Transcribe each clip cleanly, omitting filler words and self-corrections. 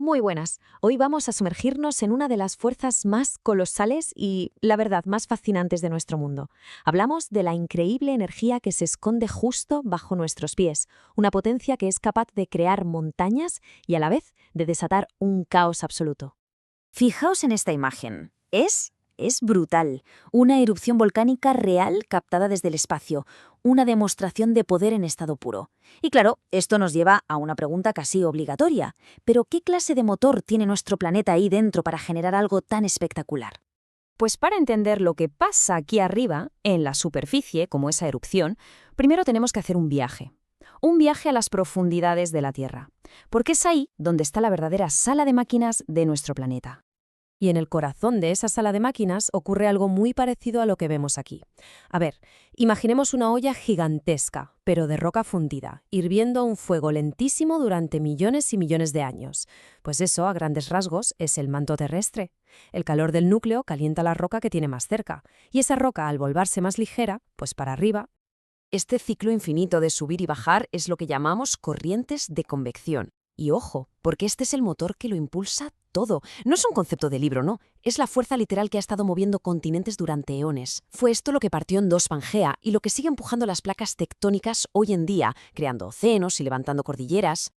Muy buenas. Hoy vamos a sumergirnos en una de las fuerzas más colosales y, la verdad, más fascinantes de nuestro mundo. Hablamos de la increíble energía que se esconde justo bajo nuestros pies, una potencia que es capaz de crear montañas y a la vez de desatar un caos absoluto. Fijaos en esta imagen. Es brutal. Una erupción volcánica real captada desde el espacio. Una demostración de poder en estado puro. Y claro, esto nos lleva a una pregunta casi obligatoria. ¿Pero qué clase de motor tiene nuestro planeta ahí dentro para generar algo tan espectacular? Pues para entender lo que pasa aquí arriba, en la superficie, como esa erupción, primero tenemos que hacer un viaje. Un viaje a las profundidades de la Tierra. Porque es ahí donde está la verdadera sala de máquinas de nuestro planeta. Y en el corazón de esa sala de máquinas ocurre algo muy parecido a lo que vemos aquí. A ver, imaginemos una olla gigantesca, pero de roca fundida, hirviendo a un fuego lentísimo durante millones y millones de años. Pues eso, a grandes rasgos, es el manto terrestre. El calor del núcleo calienta la roca que tiene más cerca, y esa roca, al volverse más ligera, pues para arriba. Este ciclo infinito de subir y bajar es lo que llamamos corrientes de convección. Y ojo, porque este es el motor que lo impulsa todo. No es un concepto de libro, no. Es la fuerza literal que ha estado moviendo continentes durante eones. Fue esto lo que partió en dos Pangea y lo que sigue empujando las placas tectónicas hoy en día, creando océanos y levantando cordilleras.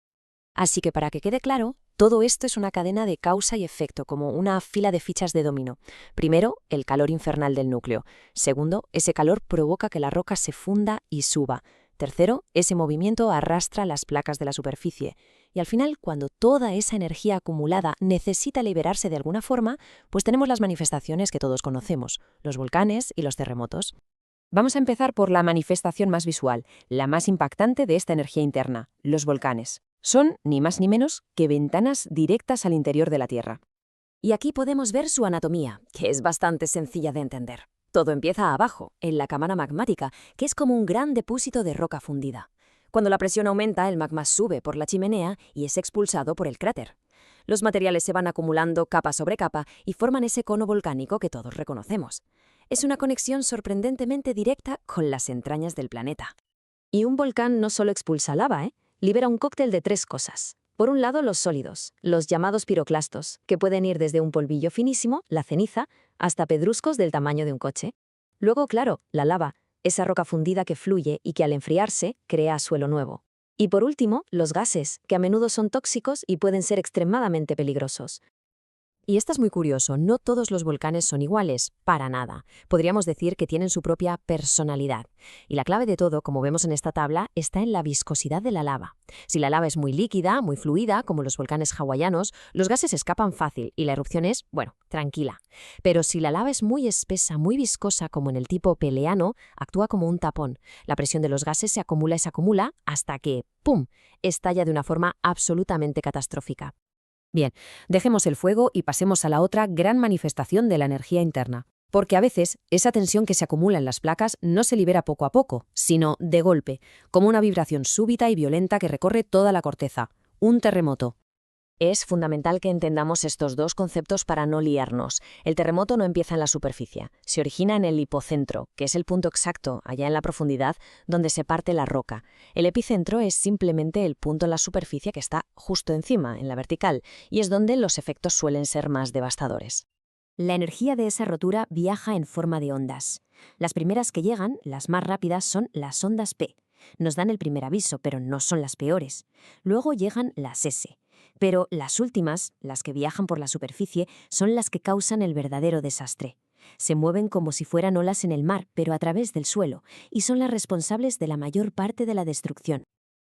Así que para que quede claro, todo esto es una cadena de causa y efecto, como una fila de fichas de dominó. Primero, el calor infernal del núcleo. Segundo, ese calor provoca que la roca se funda y suba. Tercero, ese movimiento arrastra las placas de la superficie. Y al final, cuando toda esa energía acumulada necesita liberarse de alguna forma, pues tenemos las manifestaciones que todos conocemos, los volcanes y los terremotos. Vamos a empezar por la manifestación más visual, la más impactante de esta energía interna, los volcanes. Son, ni más ni menos, que ventanas directas al interior de la Tierra. Y aquí podemos ver su anatomía, que es bastante sencilla de entender. Todo empieza abajo, en la cámara magmática, que es como un gran depósito de roca fundida. Cuando la presión aumenta, el magma sube por la chimenea y es expulsado por el cráter. Los materiales se van acumulando capa sobre capa y forman ese cono volcánico que todos reconocemos. Es una conexión sorprendentemente directa con las entrañas del planeta. Y un volcán no solo expulsa lava, libera un cóctel de tres cosas. Por un lado, los sólidos, los llamados piroclastos, que pueden ir desde un polvillo finísimo, la ceniza, hasta pedruscos del tamaño de un coche. Luego, claro, la lava, esa roca fundida que fluye y que al enfriarse crea suelo nuevo. Y por último, los gases, que a menudo son tóxicos y pueden ser extremadamente peligrosos. Y esto es muy curioso, no todos los volcanes son iguales, para nada. Podríamos decir que tienen su propia personalidad. Y la clave de todo, como vemos en esta tabla, está en la viscosidad de la lava. Si la lava es muy líquida, muy fluida, como los volcanes hawaianos, los gases escapan fácil y la erupción es, tranquila. Pero si la lava es muy espesa, muy viscosa, como en el tipo peleano, actúa como un tapón. La presión de los gases se acumula y se acumula hasta que, ¡pum!, estalla de una forma absolutamente catastrófica. Bien, dejemos el fuego y pasemos a la otra gran manifestación de la energía interna. Porque a veces esa tensión que se acumula en las placas no se libera poco a poco, sino de golpe, como una vibración súbita y violenta que recorre toda la corteza. Un terremoto. Es fundamental que entendamos estos dos conceptos para no liarnos. El terremoto no empieza en la superficie, se origina en el hipocentro, que es el punto exacto, allá en la profundidad, donde se parte la roca. El epicentro es simplemente el punto en la superficie que está justo encima, en la vertical, y es donde los efectos suelen ser más devastadores. La energía de esa rotura viaja en forma de ondas. Las primeras que llegan, las más rápidas, son las ondas P. Nos dan el primer aviso, pero no son las peores. Luego llegan las S. Pero las últimas, las que viajan por la superficie, son las que causan el verdadero desastre. Se mueven como si fueran olas en el mar, pero a través del suelo, y son las responsables de la mayor parte de la destrucción.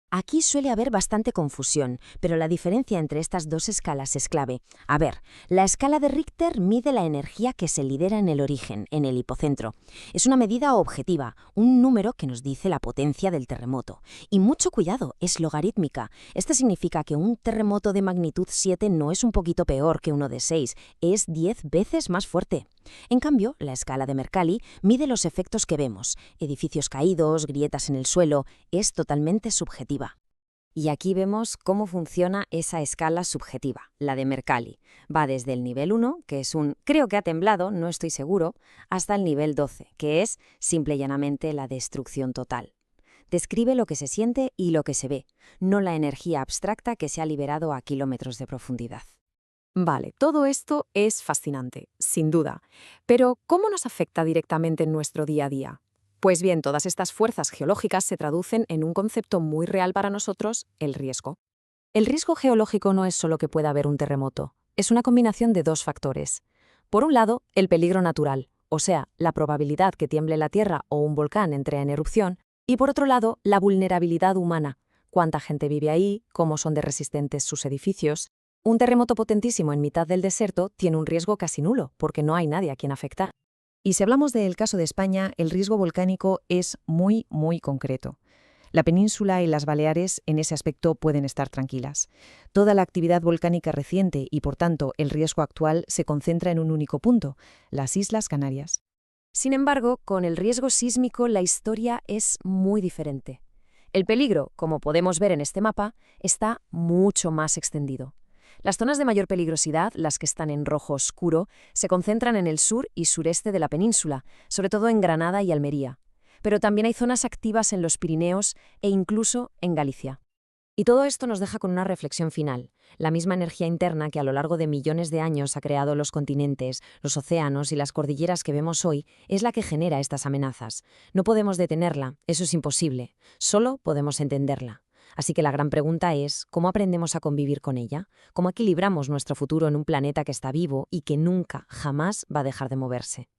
Aquí suele haber bastante confusión, pero la diferencia entre estas dos escalas es clave. A ver, la escala de Richter mide la energía que se lidera en el origen, en el hipocentro. Es una medida objetiva, un número que nos dice la potencia del terremoto. Y mucho cuidado, es logarítmica. Esto significa que un terremoto de magnitud 7 no es un poquito peor que uno de 6, es 10 veces más fuerte. En cambio, la escala de Mercalli mide los efectos que vemos, edificios caídos, grietas en el suelo, es totalmente subjetiva. Y aquí vemos cómo funciona esa escala subjetiva, la de Mercalli. Va desde el nivel 1, que es un creo que ha temblado, no estoy seguro, hasta el nivel 12, que es simple y llanamente la destrucción total. Describe lo que se siente y lo que se ve, no la energía abstracta que se ha liberado a kilómetros de profundidad. Vale, todo esto es fascinante, sin duda. Pero, ¿cómo nos afecta directamente en nuestro día a día? Pues bien, todas estas fuerzas geológicas se traducen en un concepto muy real para nosotros, el riesgo. El riesgo geológico no es solo que pueda haber un terremoto, es una combinación de dos factores. Por un lado, el peligro natural, o sea, la probabilidad que tiemble la Tierra o un volcán entre en erupción, y por otro lado, la vulnerabilidad humana, cuánta gente vive ahí, cómo son de resistentes sus edificios. Un terremoto potentísimo en mitad del desierto tiene un riesgo casi nulo, porque no hay nadie a quien afectar. Y si hablamos del caso de España, el riesgo volcánico es muy, muy concreto. La península y las Baleares en ese aspecto pueden estar tranquilas. Toda la actividad volcánica reciente y, por tanto, el riesgo actual se concentra en un único punto, las Islas Canarias. Sin embargo, con el riesgo sísmico la historia es muy diferente. El peligro, como podemos ver en este mapa, está mucho más extendido. Las zonas de mayor peligrosidad, las que están en rojo oscuro, se concentran en el sur y sureste de la península, sobre todo en Granada y Almería. Pero también hay zonas activas en los Pirineos e incluso en Galicia. Y todo esto nos deja con una reflexión final. La misma energía interna que a lo largo de millones de años ha creado los continentes, los océanos y las cordilleras que vemos hoy es la que genera estas amenazas. No podemos detenerla, eso es imposible. Solo podemos entenderla. Así que la gran pregunta es, ¿cómo aprendemos a convivir con ella? ¿Cómo equilibramos nuestro futuro en un planeta que está vivo y que nunca, jamás va a dejar de moverse?